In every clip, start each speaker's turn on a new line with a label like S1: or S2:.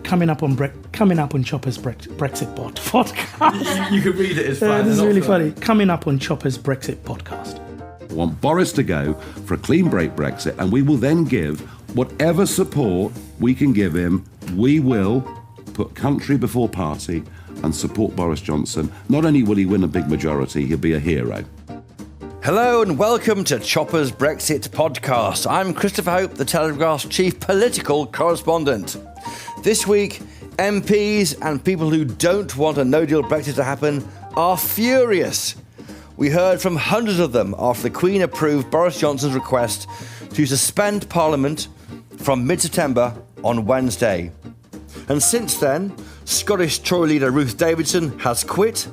S1: coming up on Chopper's Brexit podcast.
S2: You can read it as fine.
S1: This is really funny. Coming up on Chopper's Brexit podcast.
S3: We want Boris to go for a clean break Brexit, and we will then give whatever support we can give him. We will put country before party and support Boris Johnson. Not only will he win a big majority, he'll be a hero.
S2: Hello and welcome to Chopper's Brexit podcast. I'm Christopher Hope, the Telegraph's chief political correspondent. This week, MPs and people who don't want a no-deal Brexit to happen are furious. We heard from hundreds of them after the Queen approved Boris Johnson's request to suspend Parliament from mid-September on Wednesday. And since then, Scottish Tory leader Ruth Davidson has quit,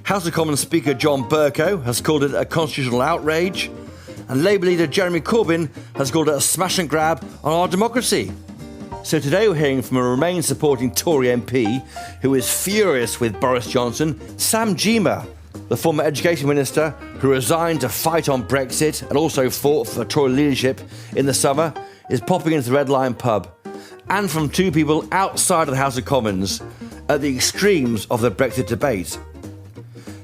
S2: House of Commons Speaker John Bercow has called it a constitutional outrage, and Labour leader Jeremy Corbyn has called it a smash and grab on our democracy. So today we're hearing from a Remain supporting Tory MP who is furious with Boris Johnson, Sam Gyimah, the former education minister who resigned to fight on Brexit and also fought for Tory leadership in the summer, is popping into the Red Lion pub. And from two people outside of the House of Commons at the extremes of the Brexit debate.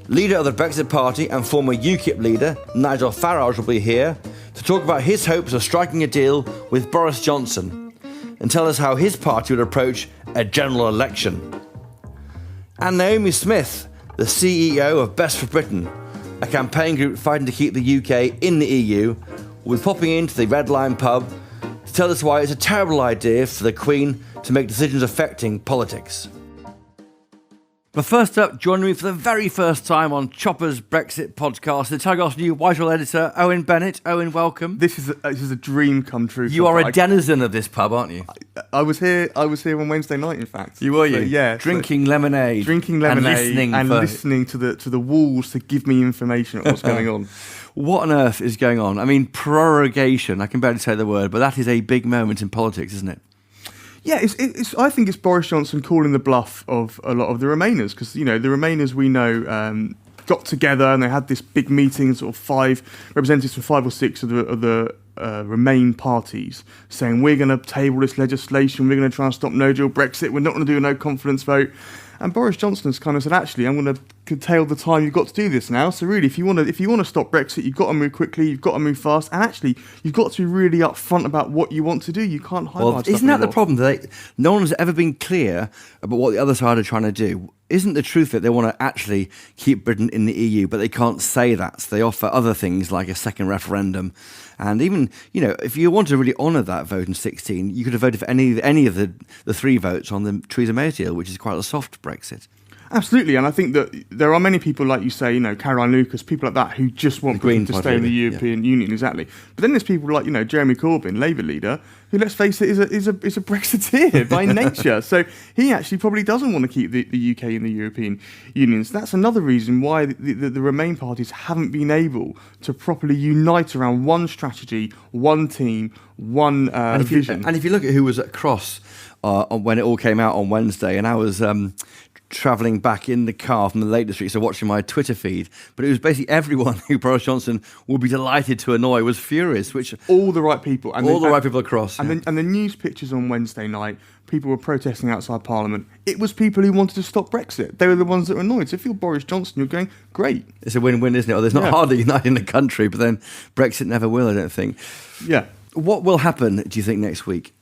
S2: Leader of the Brexit Party and former UKIP leader Nigel Farage will be here to talk about his hopes of striking a deal with Boris Johnson and tell us how his party would approach a general election. And Naomi Smith, the CEO of Best for Britain, a campaign group fighting to keep the UK in the EU, will be popping into the Red Lion pub to tell us why it's a terrible idea for the Queen to make decisions affecting politics. But first up, joining me for the very first time on Chopper's Brexit podcast, the Telegraph's new Whitehall editor, Owen Bennett. Owen, welcome.
S4: This is a dream come true.
S2: You are a denizen of this pub, aren't you?
S4: I was here on Wednesday night, in fact.
S2: You were, you?
S4: Yeah.
S2: Drinking lemonade
S4: and listening to the walls to give me information on what's going on.
S2: What on earth is going on? I mean, prorogation, I can barely say the word, but that is a big moment in politics, isn't it?
S4: Yeah, I think it's Boris Johnson calling the bluff of a lot of the Remainers, because, you know, the Remainers we know got together and they had this big meeting, sort of 5 representatives from 5 or 6 of the Remain parties saying, we're going to table this legislation, we're going to try and stop no-deal Brexit, we're not going to do a no-confidence vote. And Boris Johnson has kind of said, actually, I'm going to curtail the time you've got to do this now. So really, if you want to stop Brexit, you've got to move quickly, you've got to move fast, and actually, you've got to be really upfront about what you want to do. You can't hide stuff.
S2: Isn't that the problem? No one has ever been clear about what the other side are trying to do. Isn't the truth that they want to actually keep Britain in the EU, but they can't say that? So they offer other things like a second referendum. And even, you know, if you want to really honour that vote in 2016, you could have voted for any of the 3 votes on the Theresa May deal, which is quite a soft Brexit.
S4: Absolutely, and I think that there are many people, like you say, you know, Caroline Lucas, people like that, who just want Britain to stay in the European Union, exactly. But then there's people like, you know, Jeremy Corbyn, Labour leader, who, let's face it, is a Brexiteer by nature. So he actually probably doesn't want to keep the UK in the European Union. So that's another reason why the Remain parties haven't been able to properly unite around one strategy, one team, one vision.
S2: And if you look at who was at Cross when it all came out on Wednesday, and I was travelling back in the car from the Lake District, so watching my Twitter feed, but it was basically everyone who Boris Johnson would be delighted to annoy was furious, which
S4: all the right people,
S2: and the right people across,
S4: and the news pictures on Wednesday night, people were protesting outside Parliament. It was people who wanted to stop Brexit. They were the ones that were annoyed. So if you're Boris Johnson, you're going, great.
S2: It's a win-win, isn't it? Well, there's not hardly uniting the country, but then Brexit never will, I don't think.
S4: Yeah.
S2: What will happen, do you think, next week?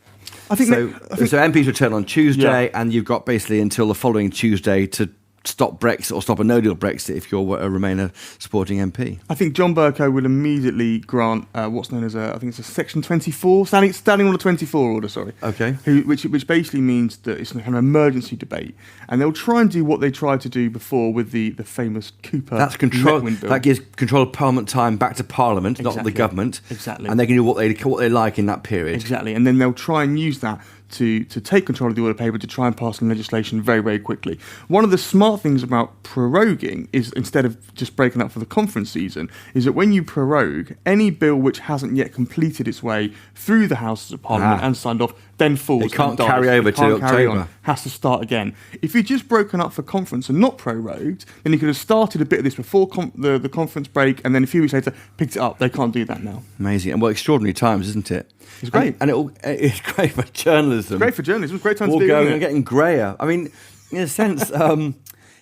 S4: I think
S2: so MPs return on Tuesday, and you've got basically until the following Tuesday to stop Brexit or stop a no-deal Brexit if you're a Remainer supporting MP.
S4: I think John Bercow will immediately grant what's known as I think it's a Section 24, Standing Order 24 order, sorry.
S2: Okay.
S4: Which basically means that it's an emergency debate, and they'll try and do what they tried to do before with the famous Cooper.
S2: That's control. That gives control of Parliament time back to Parliament, not the government.
S4: Exactly.
S2: And they can do what they like in that period.
S4: Exactly. And then they'll try and use that to take control of the order paper to try and pass some legislation very, very quickly. One of the smart of things about proroguing is, instead of just breaking up for the conference season, is that when you prorogue, any bill which hasn't yet completed its way through the Houses of Parliament and signed off, then falls.
S2: It can't
S4: and dies.
S2: carry over
S4: It can't
S2: to
S4: carry
S2: October.
S4: on, has to start again. If you'd just broken up for conference and not prorogued, then you could have started a bit of this before the conference break, and then a few weeks later picked it up. They can't do that now.
S2: Amazing. And extraordinary times, isn't it?
S4: It's great.
S2: And it's great for journalism.
S4: Great for journalism. It's a great time
S2: All
S4: to be
S2: going
S4: in
S2: and
S4: it.
S2: getting greyer. I mean, in a sense,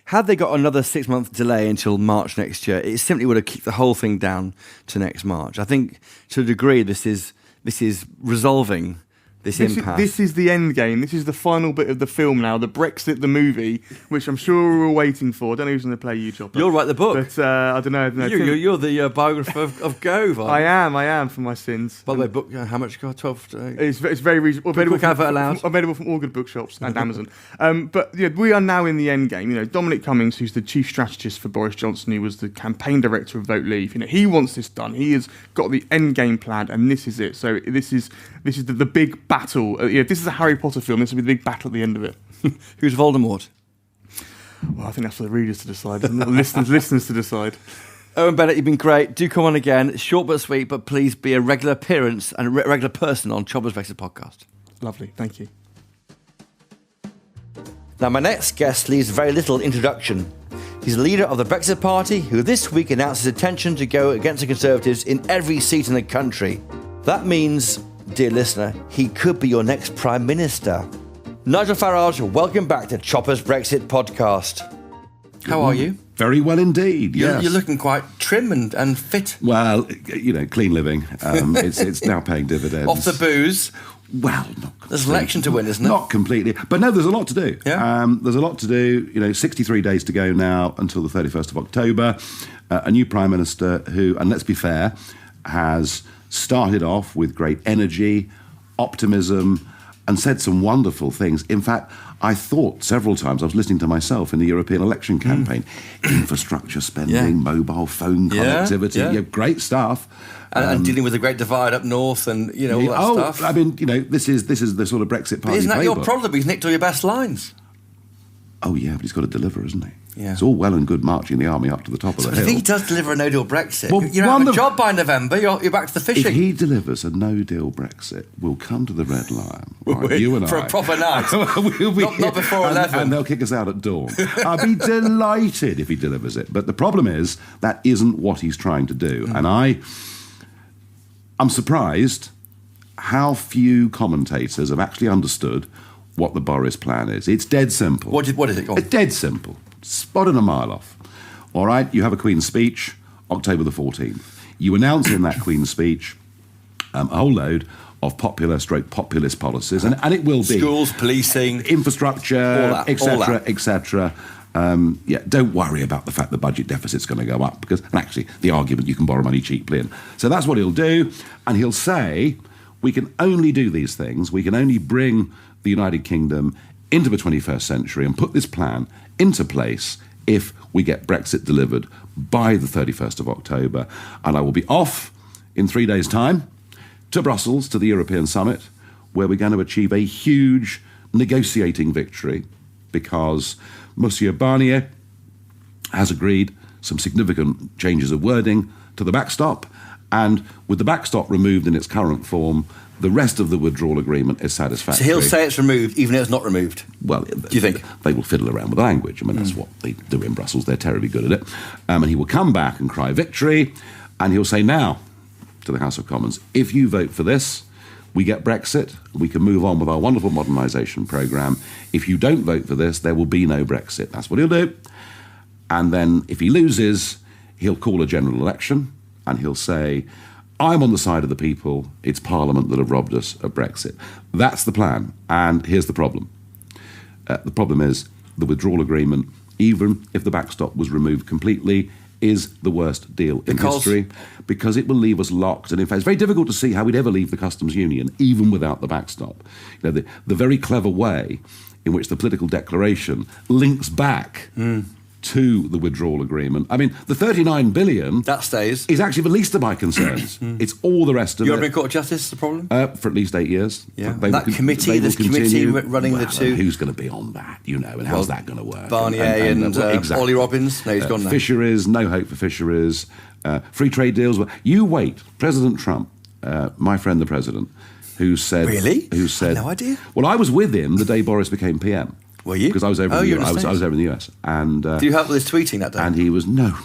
S2: had they got another 6-month delay until March next year, it simply would have kicked the whole thing down to next March. I think, to a degree, this is resolving this impasse.
S4: This is the end game. This is the final bit of the film now, the Brexit, the movie, which I'm sure we're all waiting for. I don't know who's going to play you, Chopper.
S2: You'll write the book.
S4: But I don't know.
S2: You're the biographer of Gove.
S4: I am for my sins.
S2: By the way, book how much? 12.
S4: It's very reasonable.
S2: Quick advert allowed.
S4: Available from all good bookshops and Amazon. But yeah, we are now in the end game. You know, Dominic Cummings, who's the chief strategist for Boris Johnson, who was the campaign director of Vote Leave. You know, he wants this done. He has got the end game planned, and this is it. So this is the big battle. If this is a Harry Potter film, this will be the big battle at the end of it.
S2: Who's Voldemort?
S4: Well, I think that's for the readers to decide, isn't it? listeners to decide.
S2: Owen Bennett, you've been great. Do come on again. Short but sweet, but please be a regular appearance and a regular person on Choppers Brexit podcast.
S4: Lovely, thank you.
S2: Now, my next guest needs very little introduction. He's the leader of the Brexit Party, who this week announced his intention to go against the Conservatives in every seat in the country. That means, dear listener, he could be your next Prime Minister. Nigel Farage, welcome back to Choppers Brexit podcast. How are you?
S3: Very well indeed, yes.
S2: You're looking quite trim and fit.
S3: Well, you know, clean living. It's now paying dividends.
S2: Off the booze.
S3: Well, not
S2: There's an election to win, isn't there?
S3: Not completely. But no, there's a lot to do.
S2: Yeah.
S3: There's a lot to do. You know, 63 days to go now until the 31st of October. A new Prime Minister who, and let's be fair, has started off with great energy, optimism, and said some wonderful things. In fact, I thought several times, I was listening to myself in the European election campaign, infrastructure spending, mobile phone connectivity, great stuff.
S2: And dealing with the Great Divide up north and, you know, all that stuff.
S3: I mean, you know, this is the sort of Brexit party.
S2: Isn't that your
S3: playbook.
S2: problem? He's nicked all your best lines.
S3: Oh, yeah, but he's got to deliver, isn't he?
S2: Yeah.
S3: It's all well and good marching the army up to the top of the
S2: If
S3: hill.
S2: he does deliver a no-deal Brexit,
S3: Well,
S2: you don't have a job by November, you're back to the fishing.
S3: If he delivers a no-deal Brexit, we'll come to the Red Lion, right, you and
S2: For
S3: I.
S2: a proper night.
S3: We'll be
S2: Not before 11.
S3: And they'll kick us out at dawn. I'll be delighted if he delivers it. But the problem is, that isn't what he's trying to do. And I'm surprised how few commentators have actually understood what the Boris plan is. It's dead simple.
S2: What is it? Go on.
S3: It's dead simple. Spot and a mile off. All right, you have a Queen's speech, October the 14th. You announce in that Queen's speech a whole load of populist policies, and it will be
S2: schools, policing,
S3: infrastructure, etc., etc. Don't worry about the fact the budget deficit's going to go up, because, and actually, the argument you can borrow money cheaply. And so that's what he'll do, and he'll say, we can only do these things, we can only bring the United Kingdom into the 21st century and put this plan into place if we get Brexit delivered by the 31st of October. And I will be off in 3 days' time to Brussels, to the European Summit, where we're going to achieve a huge negotiating victory, because Monsieur Barnier has agreed some significant changes of wording to the backstop, and with the backstop removed in its current form, the rest of the withdrawal agreement is satisfactory.
S2: So he'll say it's removed, even though it's not removed.
S3: Well,
S2: do you think?
S3: They will fiddle around with the language. I mean, that's what they do in Brussels. They're terribly good at it. And he will come back and cry victory, and he'll say now to the House of Commons, if you vote for this, we get Brexit, we can move on with our wonderful modernisation programme. If you don't vote for this, there will be no Brexit. That's what he'll do. And then if he loses, he'll call a general election, and he'll say, I'm on the side of the people, it's Parliament that have robbed us of Brexit. That's the plan, and here's the problem. The problem is the withdrawal agreement, even if the backstop was removed completely, is the worst deal in history, because it will leave us locked. And in fact, it's very difficult to see how we'd ever leave the customs union, even without the backstop. You know, the very clever way in which the political declaration links back to the withdrawal agreement. I mean, the 39 billion
S2: That stays.
S3: is actually the least of my concerns. It's all the rest of
S2: European
S3: it.
S2: Court of Justice is the problem?
S3: For at least 8 years.
S2: Yeah.
S3: They
S2: That
S3: will
S2: committee,
S3: they will
S2: this committee
S3: continue.
S2: running the
S3: Well,
S2: two.
S3: and who's going to be on that, and how's that going to work?
S2: Barnier and
S3: exactly.
S2: Ollie Robbins? No, he's gone now.
S3: Fisheries, no hope for fisheries. Free trade deals. You wait. President Trump, my friend the president, who said...
S2: Really?
S3: Who said...
S2: I had no idea.
S3: Well, I was with him the day Boris became PM.
S2: Were you?
S3: Because I was over in the
S2: you're in
S3: US.
S2: the
S3: I was
S2: States.
S3: over in the US. And,
S2: Do you help with his tweeting that day?
S3: and he was... No,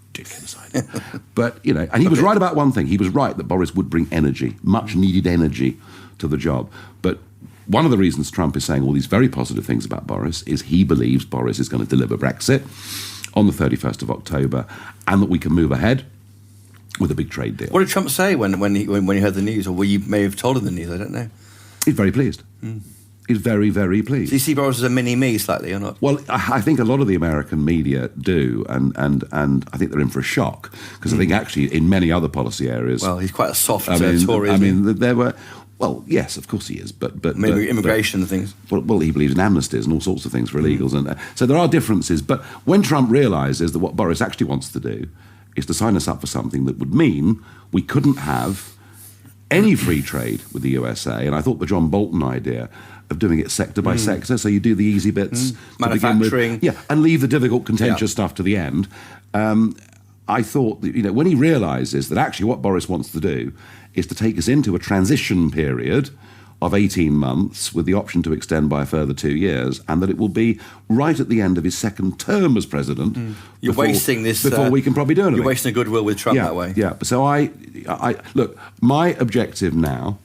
S3: ridiculous idea. But, and he was right about one thing. He was right that Boris would bring energy, much needed energy to the job. But one of the reasons Trump is saying all these very positive things about Boris is he believes Boris is going to deliver Brexit on the 31st of October and that we can move ahead with a big trade deal.
S2: What did Trump say when he heard the news? Or you may have told him the news, I don't know.
S3: He's very pleased. He's very, very pleased.
S2: Do you see Boris as a mini-me slightly or not?
S3: Well, I think a lot of the American media do, and I think they're in for a shock, because I think actually in many other policy areas...
S2: Well, he's quite a soft
S3: Tory,
S2: Tory,
S3: I
S2: isn't he?
S3: mean, there were... Well, yes, of course he is, but
S2: Maybe immigration and things.
S3: Well, he believes in amnesties and all sorts of things for illegals, and so there are differences. But when Trump realises that what Boris actually wants to do is to sign us up for something that would mean we couldn't have any free trade with the USA, and I thought the John Bolton idea of doing it sector by sector, so you do the easy bits, to begin with,
S2: Manufacturing.
S3: and leave the difficult, contentious stuff to the end. I thought that, when he realises that actually what Boris wants to do is to take us into a transition period of 18 months with the option to extend by a further 2 years, and that it will be right at the end of his second term as president.
S2: You're wasting this...
S3: Before we can probably do anything.
S2: You're wasting a goodwill with Trump that way.
S3: Yeah, so I look, my objective now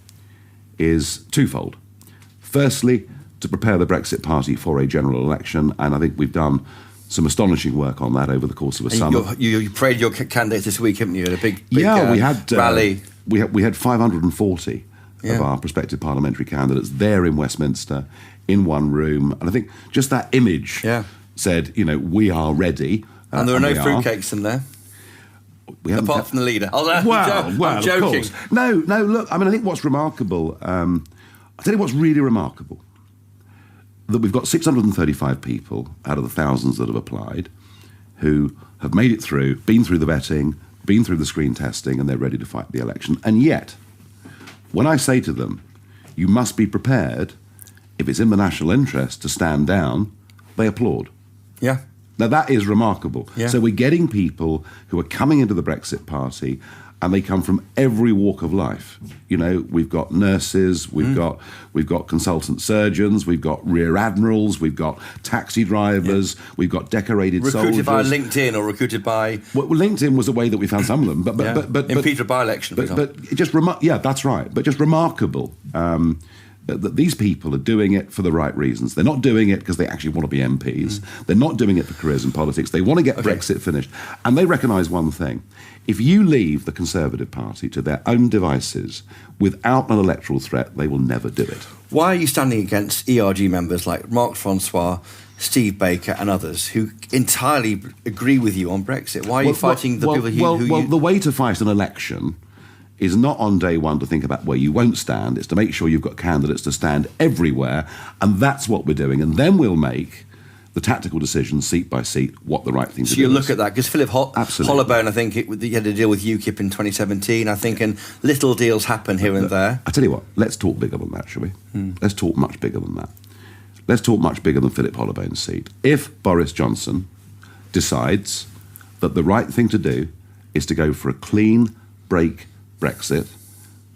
S3: is twofold. Firstly, to prepare the Brexit Party for a general election, and I think we've done some astonishing work on that over the course of a summer.
S2: You paraded your candidates this week, haven't you? At a big
S3: we had
S2: rally.
S3: We had 540 of our prospective parliamentary candidates there in Westminster in one room, and I think just that image said, we are ready.
S2: And there are no fruitcakes in there. Apart from the leader. I'm joking.
S3: Of course. No, look, I think what's remarkable, I'll tell you what's really remarkable, that we've got 635 people out of the thousands that have applied who have made it through, been through the vetting, been through the screen testing, and they're ready to fight the election. And yet, when I say to them, you must be prepared, if it's in the national interest, to stand down, they applaud.
S2: Yeah.
S3: Now, that is remarkable.
S2: Yeah.
S3: So we're getting people who are coming into the Brexit Party, and they come from every walk of life. We've got nurses, we've got consultant surgeons, we've got rear admirals, we've got taxi drivers, we've got decorated soldiers.
S2: Recruited by LinkedIn or recruited by...
S3: Well, LinkedIn was a way that we found some of them, but
S2: in Peterborough by-election, for example.
S3: But just that's right. But just remarkable that these people are doing it for the right reasons. They're not doing it because they actually want to be MPs. They're not doing it for careers in politics. They want to get Brexit finished, and they recognise one thing. If you leave the Conservative Party to their own devices without an electoral threat, they will never do it.
S2: Why are you standing against ERG members like Mark Francois, Steve Baker and others who entirely agree with you on Brexit? Why are you fighting the people who
S3: the way to fight an election is not on day one to think about where you won't stand. It's to make sure you've got candidates to stand everywhere, and that's what we're doing. And then we'll make the tactical decision, seat by seat, what the right thing to do is.
S2: So you look at that, because Philip
S3: Absolutely.
S2: Hollowbone, I think, he had a deal with UKIP in 2017, I think, and little deals happen here and there.
S3: I tell you what, let's talk bigger than that, shall we? Let's talk much bigger than that. Let's talk much bigger than Philip Hollowbone's seat. If Boris Johnson decides that the right thing to do is to go for a clean break Brexit,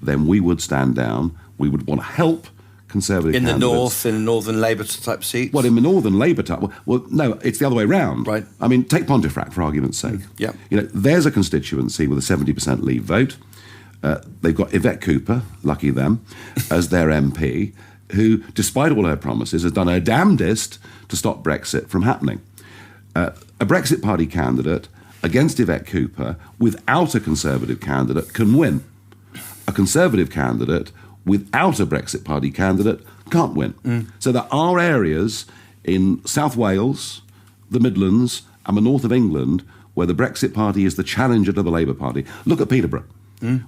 S3: then we would stand down. We would want to help Conservative
S2: in
S3: candidates.
S2: the north, in northern Labour type seats?
S3: Well, in the northern Labour type... Well, no, it's the other way round.
S2: Right.
S3: I mean, take Pontefract, for argument's sake.
S2: Yeah.
S3: There's a constituency with a 70% Leave vote. They've got Yvette Cooper, lucky them, as their MP, who, despite all her promises, has done her damnedest to stop Brexit from happening. A Brexit Party candidate against Yvette Cooper without a Conservative candidate can win. A Conservative candidate without a Brexit Party candidate can't win. So there are areas in South Wales, the Midlands and the north of England where the Brexit Party is the challenger to the Labour Party. Look at Peterborough.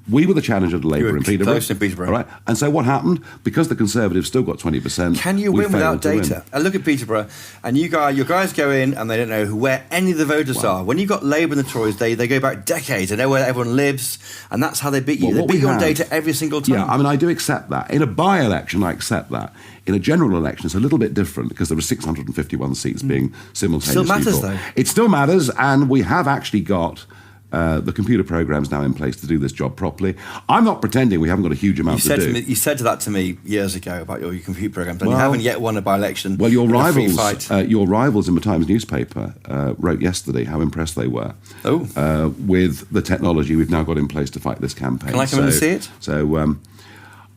S3: We were the challenger to Labour
S2: You were
S3: in Peterborough.
S2: close in Peterborough.
S3: All right. And so what happened? Because the Conservatives still got 20%.
S2: Can you
S3: we
S2: win without
S3: failed to win.
S2: data? I look at Peterborough, and your guys go in, and they don't know where any of the voters are. When you've got Labour and the Tories, they go back decades. They know where everyone lives, and that's how they beat you.
S3: Well,
S2: they
S3: what
S2: beat
S3: we
S2: you on
S3: have-
S2: data every single time.
S3: Yeah, I mean, I do accept that. In a by-election, I accept that. In a general election, it's a little bit different because there are 651 seats being simultaneously
S2: Still matters,
S3: fought.
S2: though.
S3: It still matters, and we have actually got the computer programs now in place to do this job properly. I'm not pretending we haven't got a huge amount to do.
S2: You said that to me years ago about your computer programs, and you haven't yet won a by-election.
S3: Well, your
S2: in a free
S3: rivals,
S2: fight.
S3: your rivals in the Times newspaper wrote yesterday how impressed they were with the technology we've now got in place to fight this campaign.
S2: Can I come in and see it?
S3: So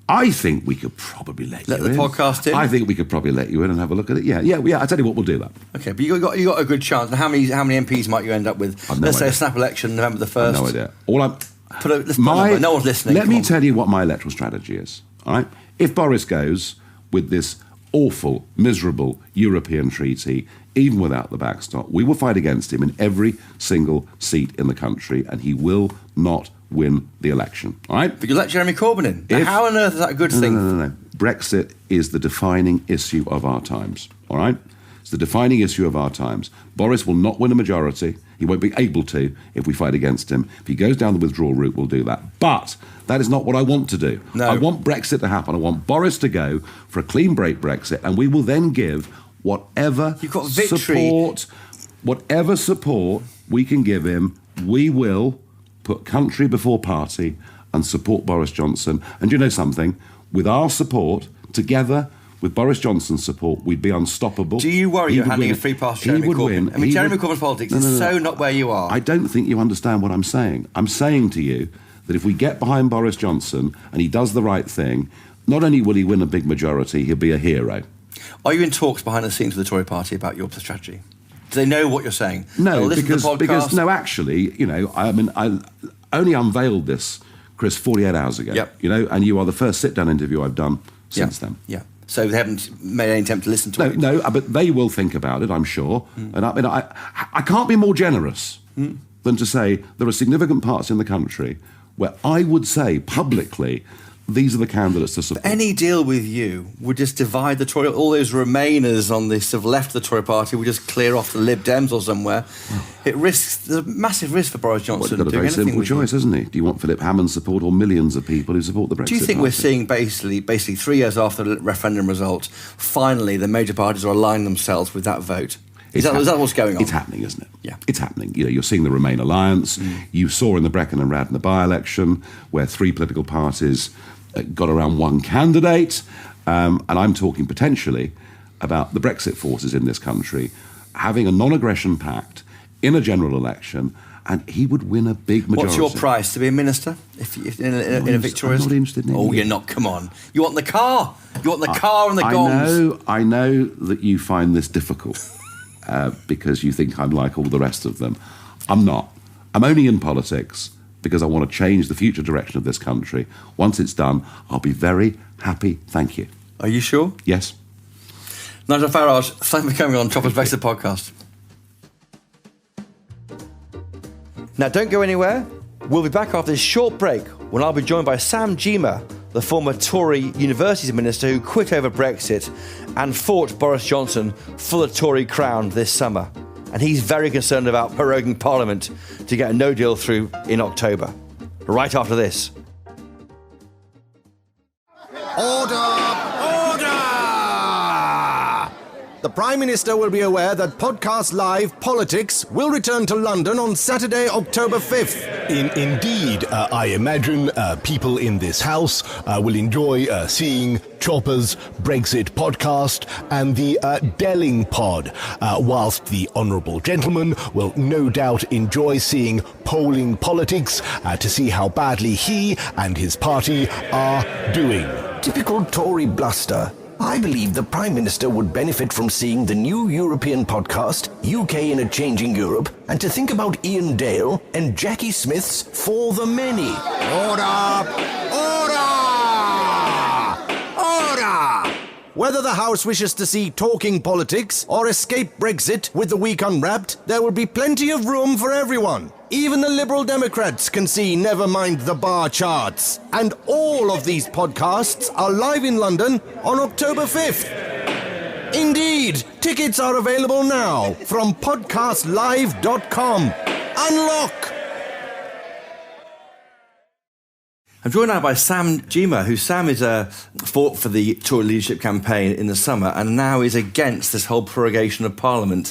S3: I think we could probably let
S2: the
S3: you in.
S2: podcast in?
S3: I think we could probably let you in and have a look at it. Yeah. I tell you what, we'll do that.
S2: Okay, but you got a good chance. And how many MPs might you end up with?
S3: I've no
S2: Let's say
S3: idea.
S2: a snap election, November the 1st.
S3: I've no idea.
S2: Let's put a number. No one's listening.
S3: Let
S2: Come
S3: me
S2: on.
S3: tell you what my electoral strategy is. All right. If Boris goes with this awful, miserable European treaty, even without the backstop, we will fight against him in every single seat in the country, and he will not win the election. All right.
S2: But you let Jeremy Corbyn in. Now, how on earth is that a good thing?
S3: No. Brexit is the defining issue of our times. All right? It's the defining issue of our times. Boris will not win a majority. He won't be able to if we fight against him. If he goes down the withdrawal route, we'll do that. But that is not what I want to do.
S2: No.
S3: I want Brexit to happen. I want Boris to go for a clean break Brexit, and we will then give whatever
S2: You've got victory.
S3: whatever support we can give him. We will put country before party and support Boris Johnson. And you know something? With our support, together with Boris Johnson's support, we'd be unstoppable.
S2: Do you worry
S3: He
S2: you're
S3: would
S2: handing
S3: win.
S2: a free pass to
S3: He
S2: Jeremy
S3: would
S2: Corbyn?
S3: win.
S2: I mean,
S3: He
S2: Jeremy
S3: would-
S2: Corbyn's politics
S3: No, no,
S2: is
S3: no.
S2: so not where you are.
S3: I don't think you understand what I'm saying. I'm saying to you that if we get behind Boris Johnson and he does the right thing, not only will he win a big majority, he'll be a hero.
S2: Are you in talks behind the scenes with the Tory party about your strategy? Do they know what you're saying?
S3: No,
S2: They'll listen to the
S3: because
S2: podcast?
S3: no, actually, I only unveiled this, Chris, 48 hours ago.
S2: Yep.
S3: And you are the first sit-down interview I've done since then.
S2: Yeah. So they haven't made any attempt to listen to it?
S3: No, but they will think about it, I'm sure. And I can't be more generous than to say there are significant parts in the country where I would say publicly these are the candidates to support.
S2: Any deal with you would just divide the Tory. All those Remainers on the sort of left of the Tory party would just clear off the Lib Dems or somewhere. There's a massive risk for Boris
S3: Well,
S2: Johnson
S3: he's got a
S2: doing
S3: very
S2: anything
S3: simple
S2: with you.
S3: choice, hasn't he? Do you want Philip Hammond's support or millions of people who support the Brexit
S2: Do you think
S3: party?
S2: we're seeing basically 3 years after the referendum result, finally the major parties are aligning themselves with that vote? Is that what's going on?
S3: It's happening, isn't it?
S2: Yeah.
S3: It's happening. You're seeing the Remain alliance. You saw in the Brecon and Radnor by-election where 3 political parties got around one candidate. And I'm talking potentially about the Brexit forces in this country having a non-aggression pact in a general election, and he would win a big majority.
S2: What's your price to be a minister if in a victorious?
S3: I'm not interested in
S2: Oh,
S3: any-
S2: you're not. Come on. You want the car. You want the car and the gongs.
S3: I know that you find this difficult because you think I'm like all the rest of them. I'm not. I'm only in politics because I want to change the future direction of this country. Once it's done, I'll be very happy. Thank you.
S2: Are you sure?
S3: Yes.
S2: Nigel Farage, thanks for coming on Chopper's Brexit podcast. Now, don't go anywhere. We'll be back after this short break when I'll be joined by Sam Gyimah, the former Tory Universities Minister who quit over Brexit and fought Boris Johnson for the Tory crown this summer. And he's very concerned about proroguing Parliament to get a no deal through in October. Right after this.
S5: Order! The Prime Minister will be aware that Podcast Live Politics will return to London on Saturday, October 5th.
S6: Indeed, I imagine people in this house will enjoy seeing Chopper's Brexit podcast and the Delling pod, whilst the Honourable Gentleman will no doubt enjoy seeing Polling Politics to see how badly he and his party are doing.
S7: Typical Tory bluster. I believe the Prime Minister would benefit from seeing the new European podcast, UK in a Changing Europe, and to think about Ian Dale and Jackie Smith's For the Many.
S5: Order! Order! Order! Whether the House wishes to see talking politics or escape Brexit with the week unwrapped, there will be plenty of room for everyone. Even the Liberal Democrats can see never mind the bar charts. And all of these podcasts are live in London on October 5th. Indeed, tickets are available now from podcastlive.com. Unlock!
S2: I'm joined now by Sam Gyimah, Sam is fought for the Tory leadership campaign in the summer and now is against this whole prorogation of Parliament.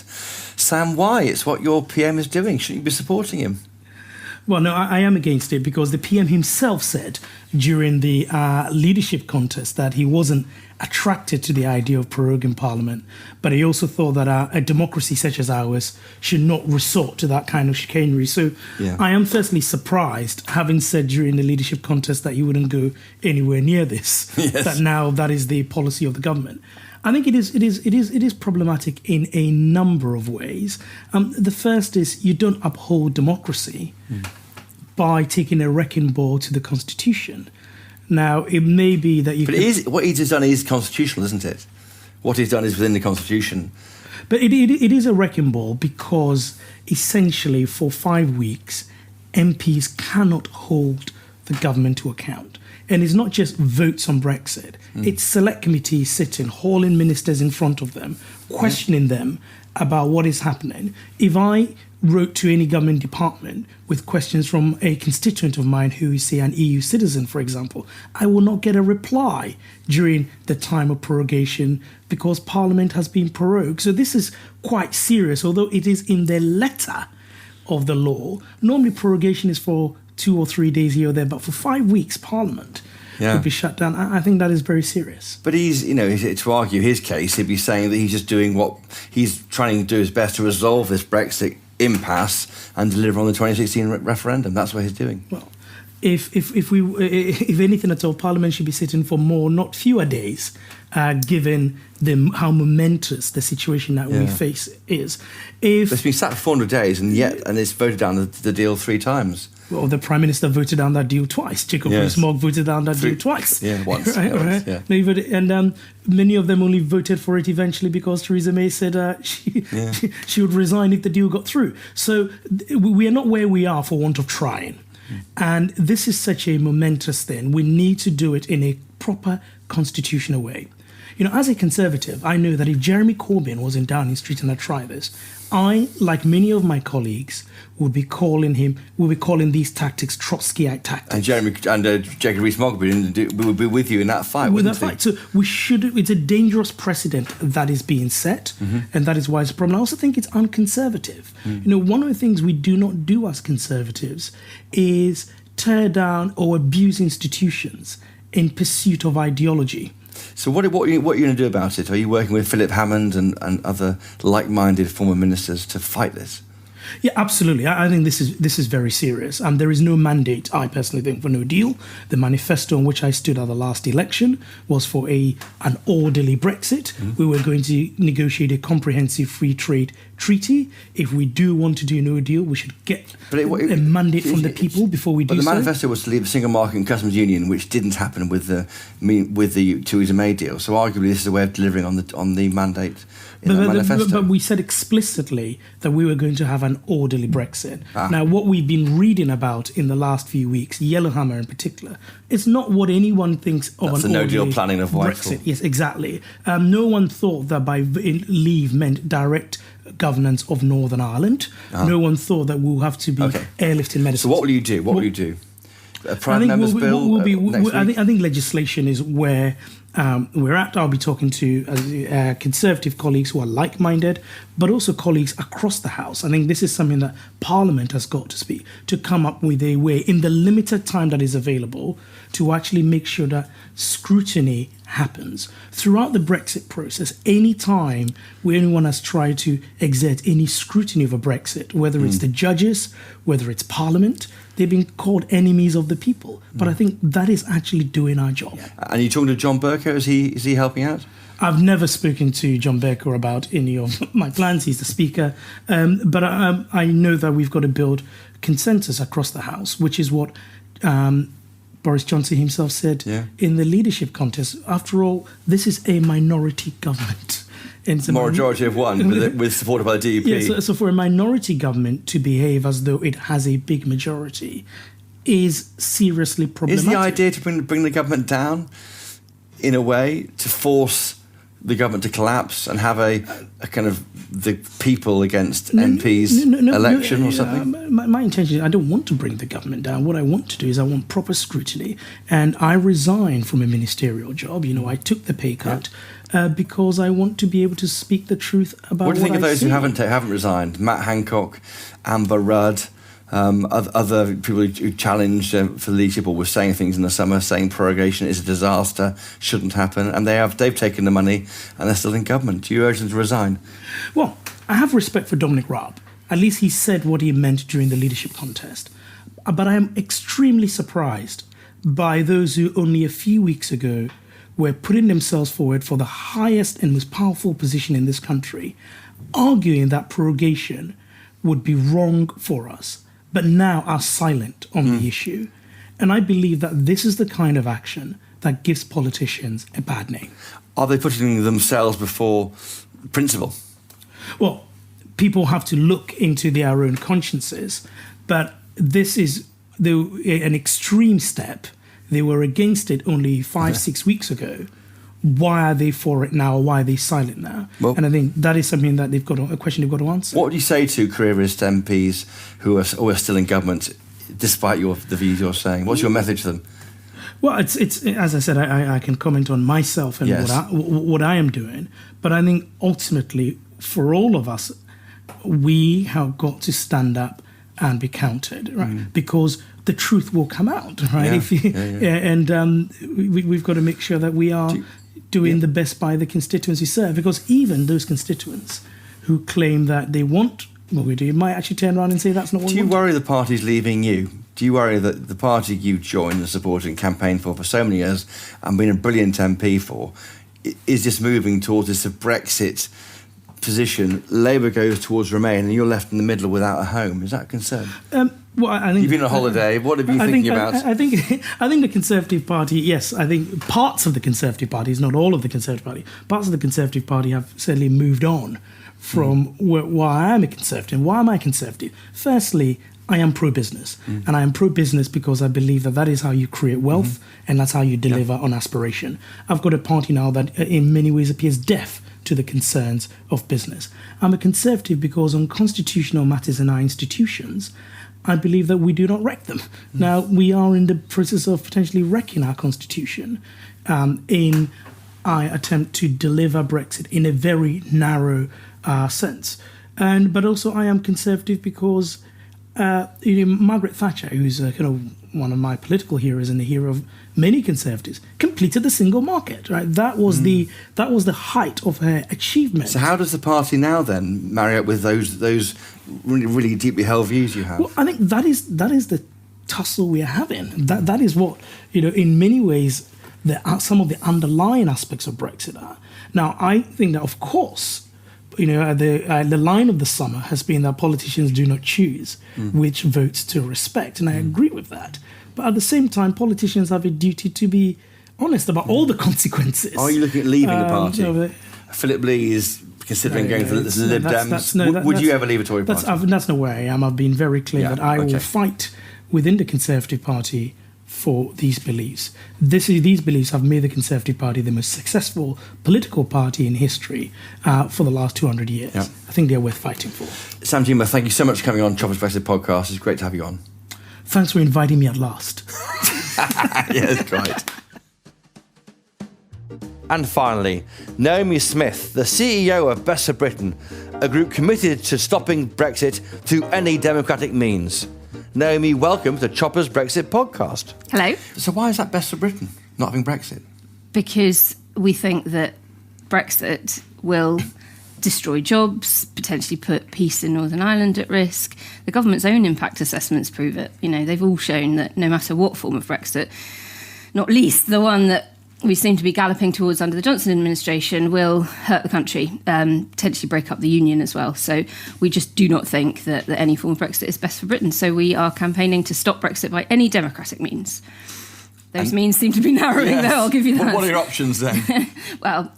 S2: Sam, why? It's what your PM is doing. Shouldn't you be supporting him?
S1: Well, no, I am against it because the PM himself said during the leadership contest that he wasn't attracted to the idea of proroguing Parliament, but he also thought that a democracy such as ours should not resort to that kind of chicanery. So I am firstly surprised, having said during the leadership contest that he wouldn't go anywhere near this, that now that is the policy of the government. I think it is problematic in a number of ways. The first is you don't uphold democracy by taking a wrecking ball to the Constitution. Now, it may be that you...
S2: But what he's done is constitutional, isn't it? What he's done is within the Constitution.
S1: But it is a wrecking ball because, essentially, for 5 weeks, MPs cannot hold the government to account. And it's not just votes on Brexit. It's select committees sitting, hauling ministers in front of them, questioning them about what is happening. If I wrote to any government department with questions from a constituent of mine who is, say, an EU citizen, for example, I will not get a reply during the time of prorogation because Parliament has been prorogued. So this is quite serious, although it is in the letter of the law. Normally prorogation is for 2 or 3 days here or there, but for 5 weeks, Parliament would be shut down. I think that is very serious.
S2: But to argue his case, he'd be saying that he's just doing what he's trying to do his best to resolve this Brexit impasse and deliver on the 2016 referendum. That's what he's doing.
S1: Well, if anything at all, Parliament should be sitting for more, not fewer days, given how momentous the situation that we face is.
S2: It's been sat for 400 days and it's voted down the deal 3 times.
S1: Well, the Prime Minister voted down that deal twice. Jacob Rees-Mogg voted down that deal twice.
S2: Yeah, once.
S1: Right?
S2: Yeah.
S1: And many of them only voted for it eventually because Theresa May said she would resign if the deal got through. So we are not where we are for want of trying. And this is such a momentous thing. We need to do it in a proper constitutional way. As a Conservative, I know that if Jeremy Corbyn was in Downing Street and I try this, I, like many of my colleagues, would be calling these tactics Trotskyite tactics.
S2: And Jacob Rees-Mogg would be with you in that fight, wouldn't he?
S1: So it's a dangerous precedent that is being set, and that is why it's a problem. I also think it's unconservative. One of the things we do not do as Conservatives is tear down or abuse institutions in pursuit of ideology.
S2: So what are you going to do about it? Are you working with Philip Hammond and other like-minded former ministers to fight this?
S1: Yeah, absolutely. I think this is very serious. There is no mandate, I personally think, for no deal. The manifesto on which I stood at the last election was for an orderly Brexit. We were going to negotiate a comprehensive free trade treaty. If we do want to do no deal, we should get a mandate from the people before we do so.
S2: But the manifesto was to leave a single market and customs union, which didn't happen with the Theresa May deal. So arguably, this is a way of delivering on the mandate in that manifesto.
S1: But we said explicitly that we were going to have an orderly Brexit. Now, what we've been reading about in the last few weeks, Yellowhammer in particular, it's not what anyone thinks of
S2: That's
S1: an
S2: the
S1: orderly
S2: no-deal planning of Whitehall.
S1: Brexit. Yes, exactly. No one thought that by leave meant direct governance of Northern Ireland. No one thought that we'll have to be airlifting medicines.
S2: So what will you do? What will you do? A private member's bill next week?
S1: I think legislation is where we're at. I'll be talking to Conservative colleagues who are like-minded, but also colleagues across the House. I think this is something that Parliament has got to come up with a way, in the limited time that is available, to actually make sure that scrutiny happens. Throughout the Brexit process, any time where anyone has tried to exert any scrutiny of a Brexit, whether it's the judges, whether it's Parliament, they've been called enemies of the people. But I think that is actually doing our job.
S2: And you talking to John Bercow? Is he helping out?
S1: I've never spoken to John Bercow about any of my plans. He's the Speaker. But I know that we've got to build consensus across the House, which is what Boris Johnson himself said in the leadership contest, after all, this is a minority government. And it's a
S2: Majority of one, with supported by the DUP.
S1: Yeah, so for a minority government to behave as though it has a big majority is seriously problematic.
S2: Is the idea to bring the government down, in a way, to force the government to collapse and have a kind of the people against MPs election or something?
S1: My intention is I don't want to bring the government down. What I want to do is I want proper scrutiny. And I resigned from a ministerial job. I took the pay cut. Because I want to be able to speak the truth about what I see.
S2: What do you think of those who haven't resigned? Matt Hancock, Amber Rudd, other people who challenged for leadership or were saying things in the summer, saying prorogation is a disaster, shouldn't happen, and they've taken the money and they're still in government. Do you urge them to resign?
S1: Well, I have respect for Dominic Raab. At least he said what he meant during the leadership contest. But I am extremely surprised by those who only a few weeks ago were putting themselves forward for the highest and most powerful position in this country, arguing that prorogation would be wrong for us, but now are silent on the issue. And I believe that this is the kind of action that gives politicians a bad name.
S2: Are they putting themselves before principle?
S1: Well, people have to look into their own consciences, but this is an extreme step. They were against it only 5-6 weeks ago. Why are they for it now? Why are they silent now? Well, and I think that is something that a question they've got to answer.
S2: What would you say to careerist MPs who are still in government, despite the views you're saying? What's your message to them?
S1: Well, it's as I said, I can comment on myself and what I am doing, but I think ultimately for all of us, we have got to stand up and be counted, right? Because the truth will come out, right? And we've got to make sure that we are doing the best by the constituents we serve, because even those constituents who claim that they want what we do might actually turn around and say that's not what we want.
S2: Do you worry the party's leaving you? Do you worry that the party you joined and supported and campaigned for so many years and been a brilliant MP for is just moving towards this Brexit position? Labour goes towards Remain and you're left in the middle without a home. Is that a concern?
S1: Well, I think,
S2: you've been on holiday. What have you been thinking about?
S1: I think the Conservative Party, yes, I think parts of the Conservative Party, not all of the Conservative Party, parts of the Conservative Party have certainly moved on from why I am a Conservative. Why am I Conservative? Firstly, I am pro-business. And I am pro-business because I believe that is how you create wealth and that's how you deliver on aspiration. I've got a party now that in many ways appears deaf to the concerns of business. I'm a Conservative because on constitutional matters in our institutions, I believe that we do not wreck them. Now, we are in the process of potentially wrecking our constitution in our attempt to deliver Brexit in a very narrow sense. But also I am Conservative because Margaret Thatcher, who's one of my political heroes and the hero of many Conservatives, completed the single market. Right, that was the height of her achievement.
S2: So how does the party now then marry up with those really, really deeply held views you have?
S1: Well, I think that is the tussle we are having. That is what in many ways some of the underlying aspects of Brexit are. Now, I think that of course, the line of the summer has been that politicians do not choose which votes to respect, and I agree with that. But at the same time, politicians have a duty to be honest about all the consequences.
S2: Are you looking at leaving the party? Philip Lee is considering going for the Lib Dems. Would you ever leave a Tory party?
S1: That's not where I am. I've been very clear that I will fight within the Conservative Party for these beliefs. These beliefs have made the Conservative Party the most successful political party in history for the last 200 years. I think they're worth fighting for.
S2: Sam Gyimah, thank you so much for coming on Choppers Brexit podcast. It's great to have you on.
S1: Thanks for inviting me at last.
S2: Yeah, that's right. And finally, Naomi Smith, the CEO of Best for Britain, a group committed to stopping Brexit through any democratic means. Naomi, welcome to Choppers Brexit podcast.
S8: Hello.
S2: So why is that best for Britain, not having Brexit?
S8: Because we think that Brexit will destroy jobs, potentially put peace in Northern Ireland at risk. The government's own impact assessments prove it. They've all shown that no matter what form of Brexit, not least the one that we seem to be galloping towards under the Johnson administration, will hurt the country, potentially break up the union as well. So we just do not think that any form of Brexit is best for Britain. So we are campaigning to stop Brexit by any democratic means. Those means seem to be narrowing, though, I'll give you that.
S2: What are your options then?
S8: Well,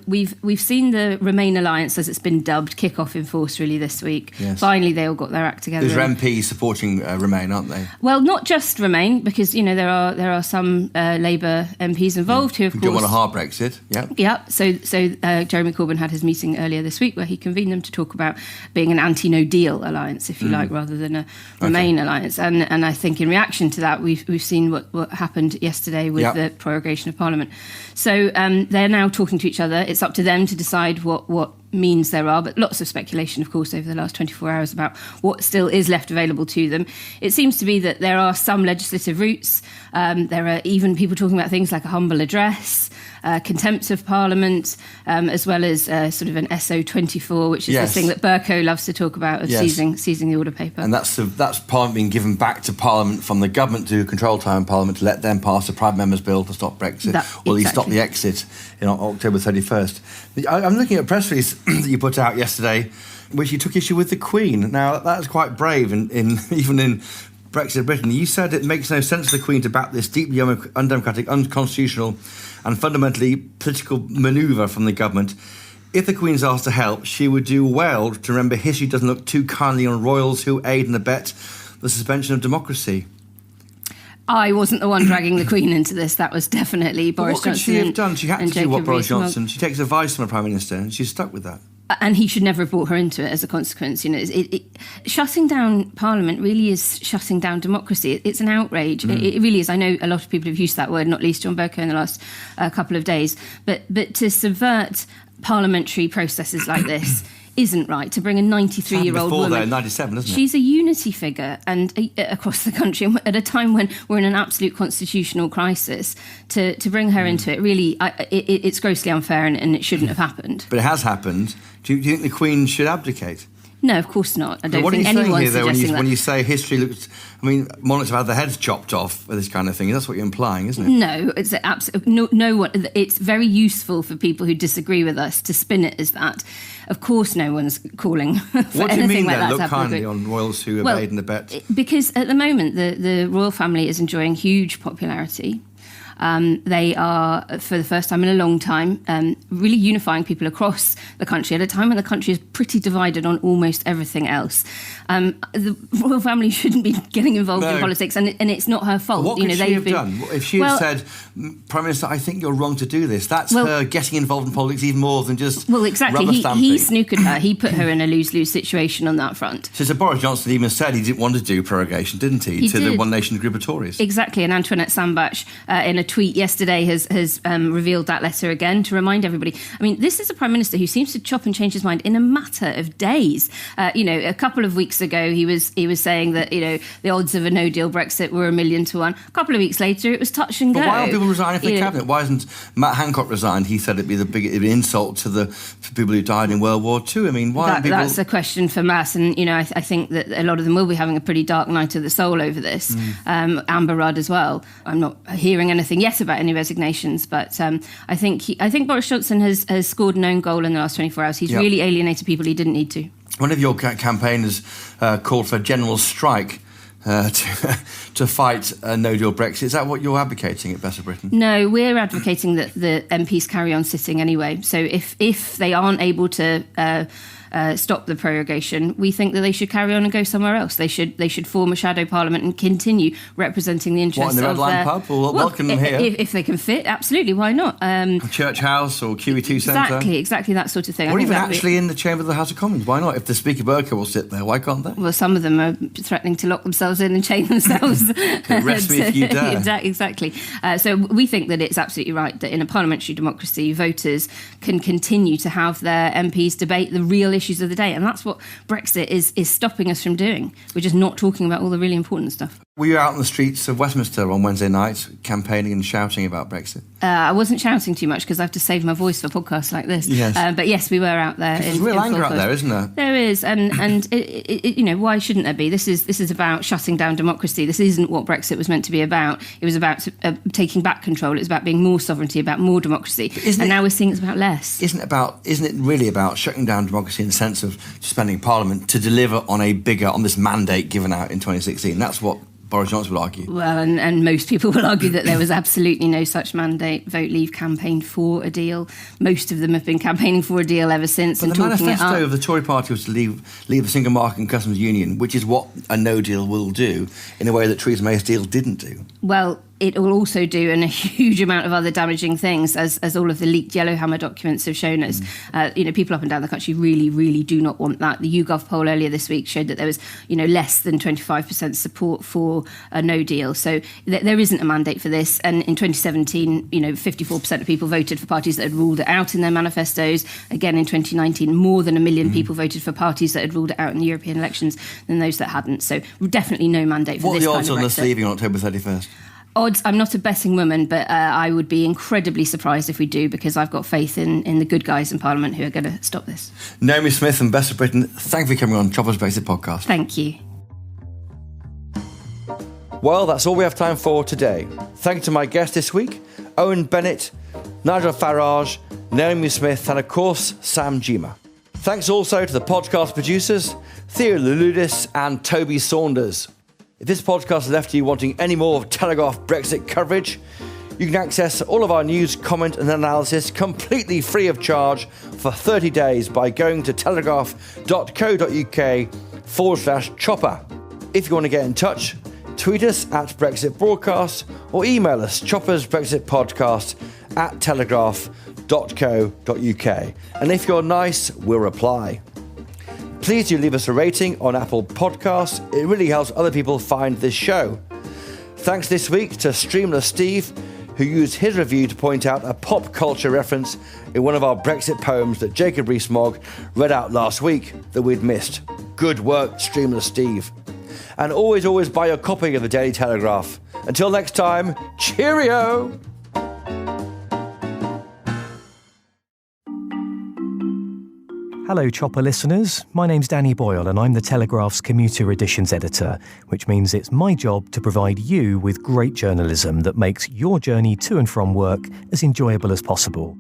S8: we've seen the Remain Alliance, as it's been dubbed, kick off in force really this week.
S2: Yes.
S8: Finally, they all got their act together.
S2: These are MPs supporting Remain, aren't they?
S8: Well, not just Remain, because there are some Labour MPs involved who, of
S2: Who
S8: course,
S2: don't want a hard Brexit. Yeah.
S8: Yeah, so Jeremy Corbyn had his meeting earlier this week where he convened them to talk about being an anti-no deal alliance, if you like, rather than a Remain alliance. And I think in reaction to that, we've seen what happened yesterday with the prorogation of Parliament. So they're now talking to each other. It's up to them to decide what means there are, but lots of speculation, of course, over the last 24 hours about what still is left available to them. It seems to be that there are some legislative routes. There are even people talking about things like a humble address, contempt of Parliament, as well as sort of an SO24, which is this thing that Bercow loves to talk about, of seizing the order paper.
S2: And that's Parliament being given back to Parliament from the government to control time in Parliament to let them pass a private member's bill to stop Brexit, or at least stop the exit in October 31st. I'm looking at a press release that you put out yesterday, which you took issue with the Queen. Now, that's quite brave, even in Brexit Britain. You said it makes no sense for the Queen to back this deeply undemocratic, unconstitutional and fundamentally political manoeuvre from the government. If the Queen's asked to help, she would do well to remember history doesn't look too kindly on royals who aid and abet the suspension of democracy.
S8: I wasn't the one dragging the Queen into this. That was definitely Boris Johnson.
S2: What could she have done? She had to do what Boris
S8: Johnson.
S2: She takes advice from a Prime Minister and she's stuck with that.
S8: And he should never have brought her into it as a consequence. Shutting down Parliament really is shutting down democracy. It's an outrage. It really is. I know a lot of people have used that word, not least John Bercow in the last couple of days. But to subvert parliamentary processes like this isn't right. To bring a 93-year-old woman...
S2: Before 97, isn't it?
S8: She's a unity figure and across the country at a time when we're in an absolute constitutional crisis. To bring her into it, really, it's grossly unfair and it shouldn't have happened.
S2: But it has happened. Do you think the Queen should abdicate?
S8: No, of course not. I don't
S2: what
S8: think
S2: are you saying
S8: anyone's
S2: here, though,
S8: suggesting that.
S2: when you say history looks... I mean, monarchs have had their heads chopped off with this kind of thing. That's what you're implying, isn't it?
S8: No, it's no one. It's very useful for people who disagree with us to spin it as that. Of course, no one's calling for
S2: what do you
S8: anything
S2: mean,
S8: like
S2: then?
S8: that.
S2: Look kindly on royals who aid and abet.
S8: Because at the moment, the royal family is enjoying huge popularity. They are, for the first time in a long time, really unifying people across the country at a time when the country is pretty divided on almost everything else. The royal family shouldn't be getting involved in politics, and it's not her fault.
S2: What could she have done? If she had said, Prime Minister, I think you're wrong to do this, that's her getting involved in politics even more than just
S8: exactly.
S2: rubber stamping.
S8: He snookered her. He put her in a lose-lose situation on that front.
S2: So Boris Johnson even said he didn't want to do prorogation, didn't he?
S8: He
S2: to
S8: did.
S2: The One Nation group of Tories.
S8: Exactly, and Antoinette Sambach, in a tweet yesterday, has revealed that letter again to remind everybody. I mean, this is a Prime Minister who seems to chop and change his mind in a matter of days. A couple of weeks ago, he was saying that the odds of a no-deal Brexit were 1,000,000 to 1. A couple of weeks later, it was touch and go.
S2: But why aren't people resigning from the cabinet? Why isn't Matt Hancock resigned? He said it'd be an insult to the people who died in World War II. I mean, why aren't people...
S8: That's a question for Matt, and I think that a lot of them will be having a pretty dark night of the soul over this. Amber Rudd as well. I'm not hearing anything yet about any resignations, but I think Boris Johnson has scored an own goal in the last 24 hours. He's really alienated people he didn't need to.
S2: One of your campaigners called for a general strike to fight a no-deal Brexit. Is that what you're advocating at Better Britain?
S8: No, we're advocating that the MPs carry on sitting anyway. So if they aren't able to stop the prorogation, we think that they should carry on and go somewhere else. They should form a shadow parliament and continue representing the interests
S2: of... What, in the Red
S8: Line
S2: Pub? Well, welcome them here.
S8: If they can fit, absolutely, why not?
S2: Church House or QE2 Centre?
S8: Exactly that sort of thing.
S2: Or even actually in the chamber of the House of Commons. Why not? If the Speaker Bercow will sit there, why can't they?
S8: Well, some of them are threatening to lock themselves in and chain themselves.
S2: Arrest me if you dare.
S8: Exactly. So we think that it's absolutely right that in a parliamentary democracy, voters can continue to have their MPs debate the real issues of the day. And that's what Brexit is stopping us from doing. We're just not talking about all the really important stuff.
S2: Were you out on the streets of Westminster on Wednesday night campaigning and shouting about Brexit?
S8: I wasn't shouting too much because I have to save my voice for podcasts like this.
S2: Yes.
S8: But yes, we were out there.
S2: There's real anger out there, isn't there?
S8: There is, and why shouldn't there be? This is about shutting down democracy. This isn't what Brexit was meant to be about. It was about taking back control. It was about being more sovereignty, about more democracy. Now we're seeing it's about less.
S2: Isn't it really about shutting down democracy in the sense of suspending Parliament to deliver on this mandate given out in 2016? That's what Boris Johnson would argue.
S8: Well, and most people will argue that there was absolutely no such mandate. Vote Leave campaigned for a deal. Most of them have been campaigning for a deal ever since.
S2: But
S8: and
S2: the
S8: talking
S2: manifesto
S8: it up.
S2: of the Tory party was to leave a single market and customs union, which is what a no deal will do, in a way that Theresa May's deal didn't do.
S8: Well, it will also do a huge amount of other damaging things, as all of the leaked Yellowhammer documents have shown us. People up and down the country really, really do not want that. The YouGov poll earlier this week showed that there was, less than 25% support for a no deal. So there isn't a mandate for this. And in 2017, 54% of people voted for parties that had ruled it out in their manifestos. Again, in 2019, more than 1 million people voted for parties that had ruled it out in the European elections than those that hadn't. So definitely no mandate for
S2: What are
S8: this
S2: the
S8: kind
S2: odds
S8: of
S2: on
S8: Brexit.
S2: us leaving on October 31st?
S8: Odds, I'm not a betting woman, but I would be incredibly surprised if we do, because I've got faith in the good guys in Parliament who are going to stop this.
S2: Naomi Smith and Best of Britain, thank you for coming on Chopper's Brexit podcast.
S8: Thank you.
S2: Well, that's all we have time for today. Thank you to my guests this week, Owen Bennett, Nigel Farage, Naomi Smith, and of course, Sam Jima. Thanks also to the podcast producers, Theo Luludis and Toby Saunders. If this podcast has left you wanting any more of Telegraph Brexit coverage, you can access all of our news, comment and analysis completely free of charge for 30 days by going to telegraph.co.uk/chopper. If you want to get in touch, tweet us at Brexit Broadcast or email us choppersbrexitpodcast@telegraph.co.uk. And if you're nice, we'll reply. Please do leave us a rating on Apple Podcasts. It really helps other people find this show. Thanks this week to Streamless Steve, who used his review to point out a pop culture reference in one of our Brexit poems that Jacob Rees-Mogg read out last week that we'd missed. Good work, Streamless Steve. And always buy your copy of the Daily Telegraph. Until next time, cheerio!
S9: Hello, Chopper listeners. My name's Danny Boyle, and I'm the Telegraph's Commuter Editions editor, which means it's my job to provide you with great journalism that makes your journey to and from work as enjoyable as possible.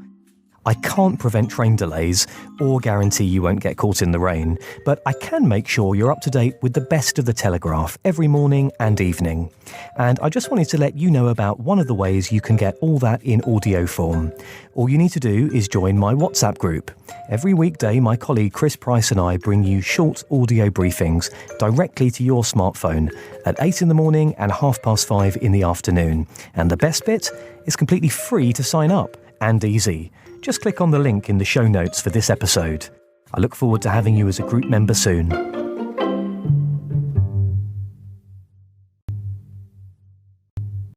S9: I can't prevent train delays or guarantee you won't get caught in the rain, but I can make sure you're up to date with the best of the Telegraph every morning and evening. And I just wanted to let you know about one of the ways you can get all that in audio form. All you need to do is join my WhatsApp group. Every weekday, my colleague Chris Price and I bring you short audio briefings directly to your smartphone at 8 in the morning and 5:30 in the afternoon. And the best bit, it's completely free to sign up and easy. Just click on the link in the show notes for this episode. I look forward to having you as a group member soon.